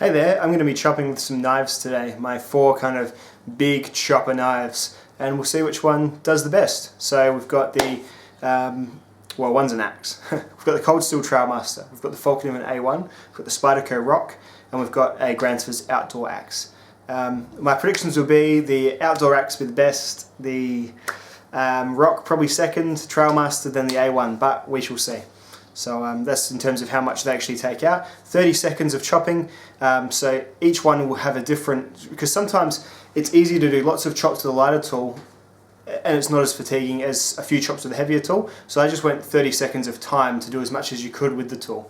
Hey there, I'm going to be chopping with some knives today, my 4 kind of big chopper knives, and we'll see which one does the best. So we've got the, well, one's an axe. We've got the cold steel Trailmaster, we've got the Fallkniven A1, we've got the Spyderco Rock, and we've got a Gransfors outdoor axe. My predictions will be the outdoor axe will be the best, the Rock probably second, Trailmaster then the A1, but we shall see. So that's in terms of how much they actually take out. 30 seconds of chopping, so each one will have a different, because sometimes it's easy to do lots of chops with a lighter tool and it's not as fatiguing as a few chops with a heavier tool. So I just went 30 seconds of time to do as much as you could with the tool.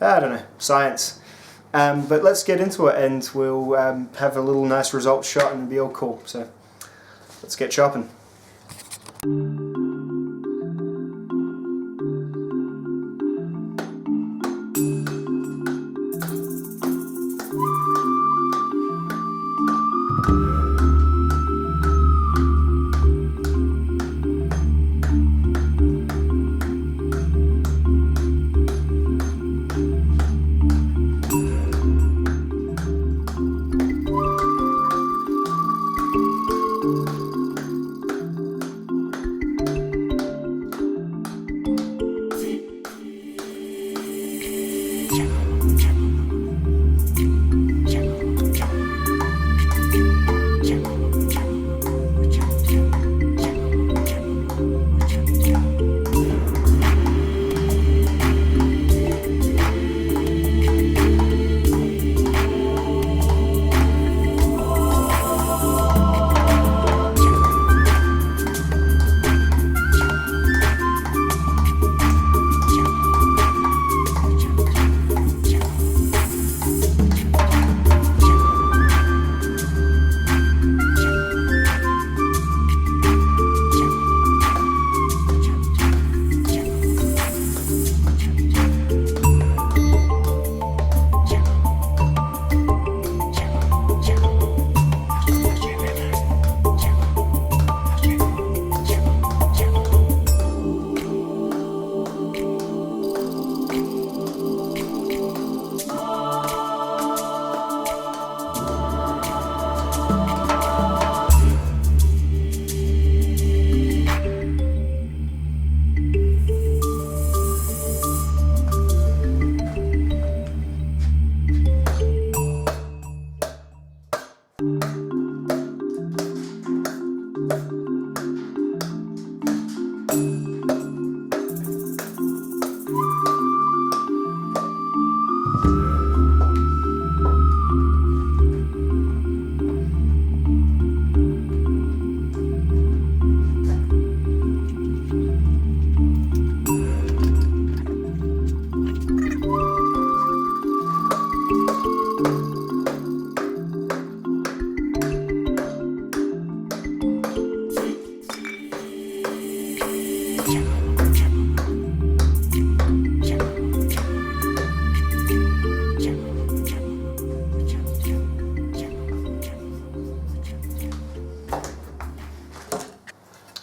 I don't know, science. But let's get into it and we'll have a little nice result shot and it'll be all cool. So let's get chopping.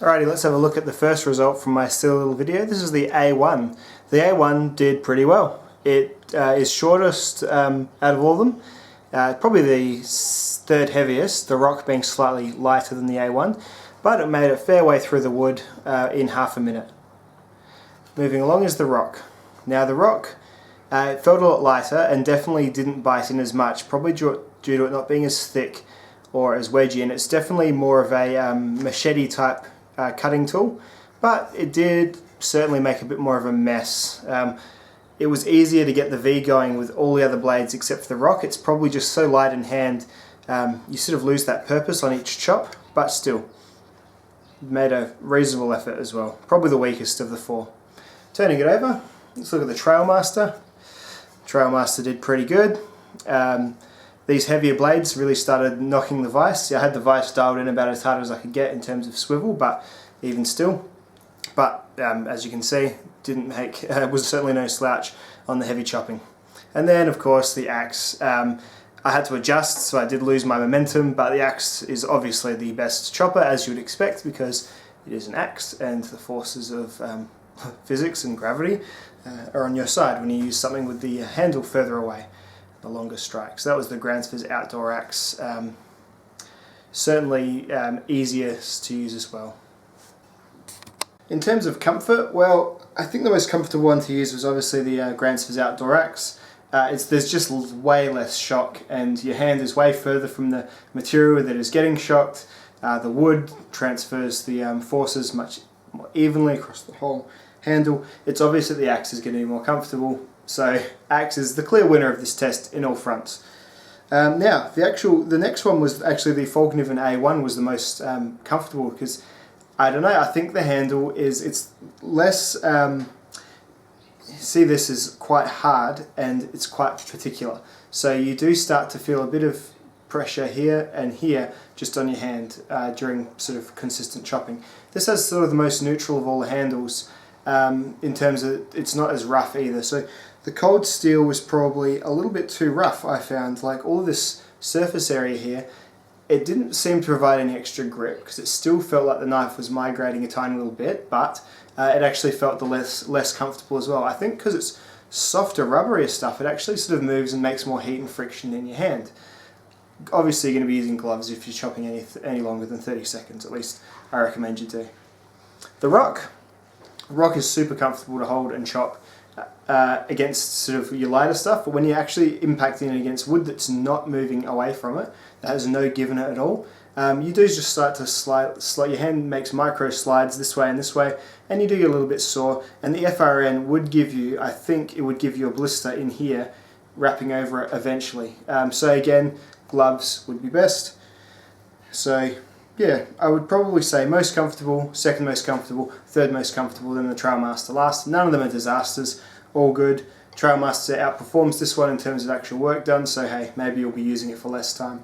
Alrighty, let's have a look at the first result from my silly little video. This is the A1. The A1 did pretty well. It is shortest out of all of them. Probably the third heaviest, the Rock being slightly lighter than the A1, but it made a fair way through the wood in half a minute. Moving along is the Rock. Now the Rock it felt a lot lighter and definitely didn't bite in as much, probably due to it not being as thick or as wedgy, and it's definitely more of a machete type cutting tool, but it did certainly make a bit more of a mess. It was easier to get the V going with all the other blades except for the Rock. It's probably just so light in hand, you sort of lose that purpose on each chop, but still made a reasonable effort as well. Probably the weakest of the 4. Turning it over, let's look at the Trailmaster. Trailmaster did pretty good. These heavier blades really started knocking the vise. I had the vise dialed in about as hard as I could get in terms of swivel, but even still. But as you can see, didn't make was certainly no slouch on the heavy chopping. And then of course the axe. I had to adjust, so I did lose my momentum, but the axe is obviously the best chopper, as you would expect, because it is an axe and the forces of physics and gravity are on your side when you use something with the handle further away. the longer strike. So that was the Gransfors outdoor axe. Certainly easiest to use as well. In terms of comfort, well, I think the most comfortable one to use was obviously the Gransfors outdoor axe. There's just way less shock, and your hand is way further from the material that is getting shocked. The wood transfers the forces much more evenly across the whole handle. It's obvious that the axe is going to be more comfortable, so axe is the clear winner of this test in all fronts. Now, the next one was actually the Fallkniven A1 was the most comfortable, because I don't know, I think the handle it's less, see, this is quite hard and it's quite particular, so you do start to feel a bit of pressure here and here just on your hand during sort of consistent chopping. This has sort of the most neutral of all the handles in terms of it's not as rough either. So the cold steel was probably a little bit too rough, I found. Like all this surface area here, it didn't seem to provide any extra grip, because it still felt like the knife was migrating a tiny little bit, but it actually felt less comfortable as well. I think because it's softer, rubberier stuff, it actually sort of moves and makes more heat and friction in your hand. Obviously you're going to be using gloves if you're chopping any longer than 30 seconds, at least I recommend you do. The rock is super comfortable to hold and chop against sort of your lighter stuff, but when you're actually impacting it against wood that's not moving away from it, that has no give in it at all, you do just start to slide, your hand makes micro slides this way, and you do get a little bit sore, and the FRN would give you, I think it would give you a blister in here, wrapping over it eventually. So again, gloves would be best. So yeah, I would probably say most comfortable, second most comfortable, third most comfortable, then the Trailmaster last. None of them are disasters, all good. Trailmaster outperforms this one in terms of actual work done, so hey, maybe you'll be using it for less time.